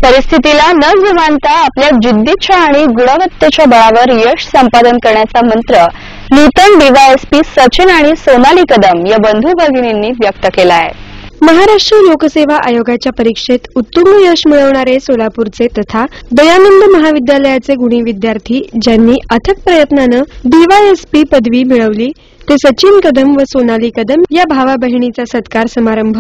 परिस्थितीला न जुमानता आपल्या जिद्दीच्या आणि गुणवत्तेच्या बळावर यश संपादन करण्याचा मंत्र नूतन डीवायएसपी सचिन आणि सोनाली कदम या बंधू भगिनींनी व्यक्त केला आहे। महाराष्ट्र लोकसेवा आयोगाच्या परीक्षेत उत्तुंग यश मिळवणारे सोलापूरचे तथा दयानंद महाविद्यालयाचे गुणी विद्यार्थी ज्यांनी अथक प्रयत्नानं डीवायएसपी पदवी मिळवली ते सचिन कदम व सोनाली कदम या भावा बहिणीचा सत्कार समारंभ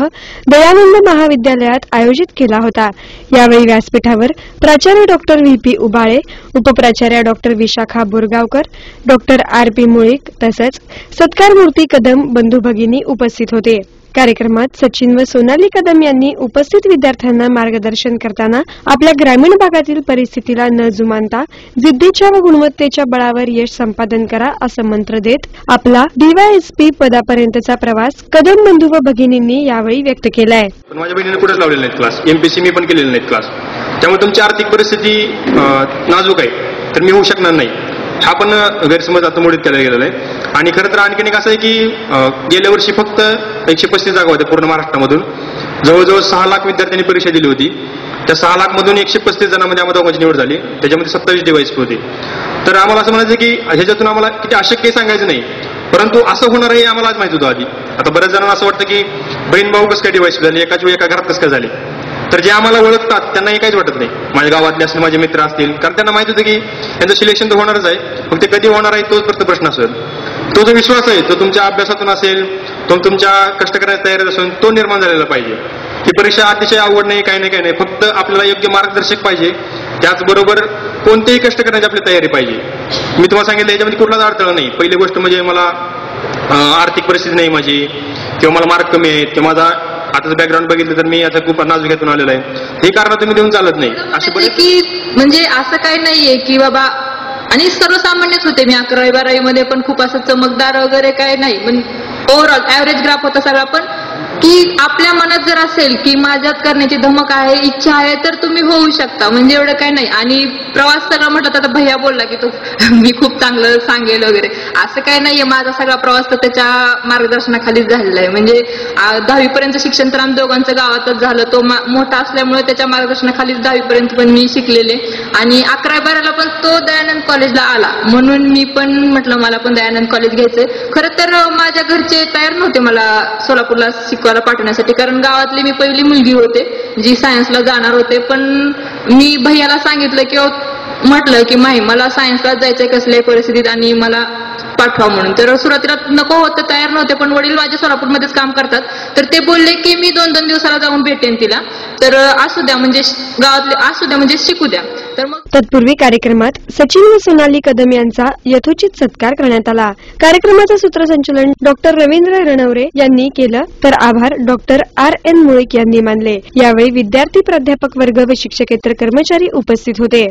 दयानंद महाविद्यालयात आयोजित केला होता। यावेळी व्यासपीठावर प्राचार्य डॉक्टर व्ही.पी. उबाळे, उपप्राचार्य doctor Vishakha Borgaonkar, doctor R P. Mulik तसंच सत्कारमूर्ती कदम बंधू भगिनी उपस्थित होते। कार्यक्रमात सचिन व सोनाली कदम यांनी उपस्थित विद्यार्थ्यांना मार्गदर्शन करताना आपल्या ग्रामीण भागातील परिस्थितीला न जुमानता जिद्दीच्या व गुणवत्तेच्या बळावर यश संपादन करा असं मंत्र देत आपला डीवायएसपी पदापर्यंतचा प्रवास कदम बंधू व भगिनींनी यावेळी व्यक्त केलाय। पण माझ्या बहिणीने कुठेच लावलेला नाही क्लास, एमपीसी मी पण केलेला नाही क्लास, त्यामुळे तुमची आर्थिक परिस्थिती नाजूक आहे तर मी होऊ शकणार नाही हा पण गैरसमज आता मोडीत केला गेलेला आहे। आणि खरं तर आणखीन एक असं आहे की गेल्या वर्षी फक्त 135 जागा होत्या पूर्ण महाराष्ट्रामधून, जवळजवळ 6 लाख विद्यार्थ्यांनी परीक्षा दिली होती। त्या 6 लाख मधून 135 जणांमध्ये आम्हाला दोघांची निवड झाली, त्याच्यामध्ये 27 डिवाइस होते। तर आम्हाला असं म्हणायचं की ह्याच्यातून आम्हाला किती अशक्य सांगायचं नाही, परंतु असं होणार हे आम्हाला आज माहित होतं आधी। आता बऱ्याच जणांना असं वाटतं की बहीण भाऊ कसं काय डिवाइस झाले, एकाच वेळी एका घरात कसं काय झाले, तर जे आम्हाला ओळखतात त्यांना हे काहीच वाटत नाही। माझ्या गावातले असतील, माझे मित्र असतील, कारण त्यांना माहित होतं की त्यांचं सिलेक्शन तर होणारच आहे, फक्त कधी होणार आहे तोच फक्त प्रश्न असेल। तो जो विश्वास आहे तो तुमच्या अभ्यासातून असेल, तो तुमच्या कष्ट करण्याच्या तयारीत असून तो निर्माण झालेला पाहिजे। ही परीक्षा अतिशय अवघड नाही, काही नाही, फक्त आपल्याला योग्य मार्गदर्शक पाहिजे, त्याचबरोबर कोणतेही कष्ट करण्याची आपली तयारी पाहिजे। मी तुम्हाला सांगितलं याच्यामध्ये कुठलाच अडथळा नाही। पहिली गोष्ट म्हणजे मला आर्थिक परिस्थिती नाही माझी, किंवा मला मार्क कमी आहेत, किंवा माझा आताच बॅकग्राऊंड बघितलं तर मी आता खूप नाजुक्यातून आलेलो आहे, हे कारण तुम्ही देऊन चालत नाही। असे की म्हणजे असं काही नाहीये की बाबा, आणि सर्वसामान्यच होते मी 11वी-12वी मध्ये पण खूप असं चमकदार वगैरे काही नाही, पण ओव्हरऑल ऍव्हरेज ग्राफ होता सगळा। पण की आपल्या मनात जर असेल की माझ्यात करण्याची धमक आहे, इच्छा आहे, तर तुम्ही होऊ शकता, म्हणजे एवढं काही नाही। आणि प्रवास सगळा म्हटलं तर भैया बोलला की तो मी खूप चांगलं सांगेल वगैरे, असं काही नाहीये। माझा सगळा प्रवास तर त्याच्या मार्गदर्शनाखालीच झालेला आहे। म्हणजे 10वी पर्यंत शिक्षण तर आम्ही दोघांचं गावातच झालं, तो मोठा असल्यामुळे त्याच्या मार्गदर्शनाखालीच 10वी पर्यंत पण मी शिकलेले, आणि 11वी-12वीला पण तो दयानंद कॉलेजला आला, म्हणून मी पण म्हटलं मला पण दयानंद कॉलेज घ्यायचंय। खरं तर माझ्या घरचे तयार नव्हते मला सोलापूरला शिकवायला पाठवण्यासाठी, कारण गावातली मी पहिली मुलगी होते जी सायन्सला जाणार होते। पण मी भैयाला सांगितलं की म्हटलं की माही मला सायन्सला जायचंय कसल्याही परिस्थितीत आणि मला पाठवा म्हणून। तर सुरुवातीला नको होतं, तयार नव्हते, पण वडील माझ्या सोलापूरमध्येच काम करतात, तर ते बोलले की मी 2-2 दिवसाला जाऊन भेटेन तिला, तर असू द्या, म्हणजे गावातले असू द्या, म्हणजे शिकू द्या। तर मग तत्पूर्वी कार्यक्रमात सचिन व सोनाली कदम यांचा यथोचित सत्कार करण्यात आला। कार्यक्रमाचं सूत्रसंचालन डॉक्टर रवींद्र रणवरे यांनी केलं, तर आभार डॉक्टर आर.एन. मुळीक यांनी मानले। यावेळी विद्यार्थी, प्राध्यापक वर्ग व शिक्षकेतर कर्मचारी उपस्थित होते।